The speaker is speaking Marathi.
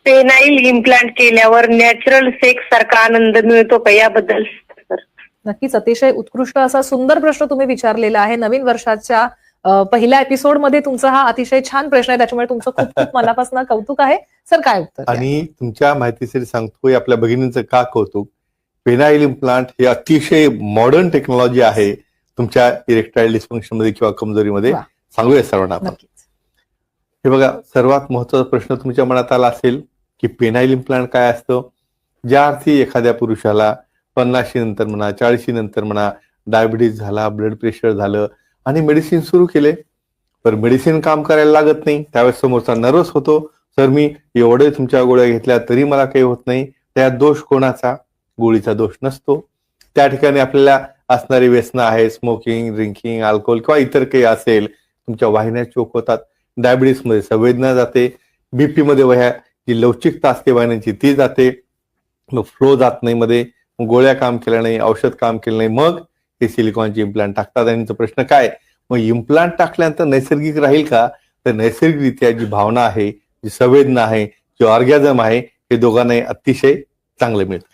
पेनाईल इम्प्लांट केल्यावर नॅचरल सेक्स सारखा आनंद मिळतो का याबद्दल? नक्कीच अतिशय उत्कृष्ट असा सुंदर प्रश्न तुम्ही विचारलेला आहे. नवीन वर्षाच्या पहिल्या एपिसोडमध्ये तुमचा हा अतिशय छान प्रश्न आहे, त्याच्यामुळे तुमचं खूप खूप मनापासून कौतुक आहे. सर काय उत्तर? आणि तुमच्या माहितीसाठी सांगतोय आपल्या भगिनींचं का कौतुक. पेनाईल इम्प्लांट हे अतिशय मॉडर्न टेक्नॉलॉजी आहे तुमच्या इरेक्टाईल डिस्फंक्शन मध्ये किंवा कमजोरीमध्ये. सांगूया सर्वांना आपण. हे बघा, सर्वात महत्वाचा प्रश्न तुमच्या मनात आला असेल की पेनाईल इम्प्लांट काय असतं. ज्या अर्थी एखाद्या पुरुषाला 50 नंतर म्हणा, 40 नंतर म्हणा, डायबिटीज झाला, ब्लड प्रेशर झालं आणि मेडिसिन सुरू केले, पण मेडिसिन काम करायला लागत नाही. त्यावेळेस समोरचा नर्वस होतो, सर मी एवढे तुमच्या गोळ्या घेतल्या तरी मला काही होत नाही. त्यात दोष कोणाचा? गोळीचा दोष नसतो. त्या ठिकाणी आपल्याला असणारी व्यसनं आहे, स्मोकिंग, ड्रिंकिंग, अल्कोहोल किंवा इतर काही असेल. तुमच्या वाहिन्या चोक होतात, डायबिटीस मध्ये संवेदना जाते, बीपी मध्ये वह्या जी लवचिकता असते वाहिन्यांची ती जाते, मग फ्लो जात नाही मध्ये, गोळ्या काम केल्या नाही, औषध काम केलं नाही, मग हे सिलिकॉनचे इम्प्लांट टाकतात. आणि प्रश्न काय, मग इम्प्लांट टाकल्यानंतर नैसर्गिक राहील का? तर नैसर्गिकरित्या जी भावना आहे, जी संवेदना आहे, जी ऑर्गॅझम आहे, हे दोघांनाही अतिशय चांगलं मिळतं.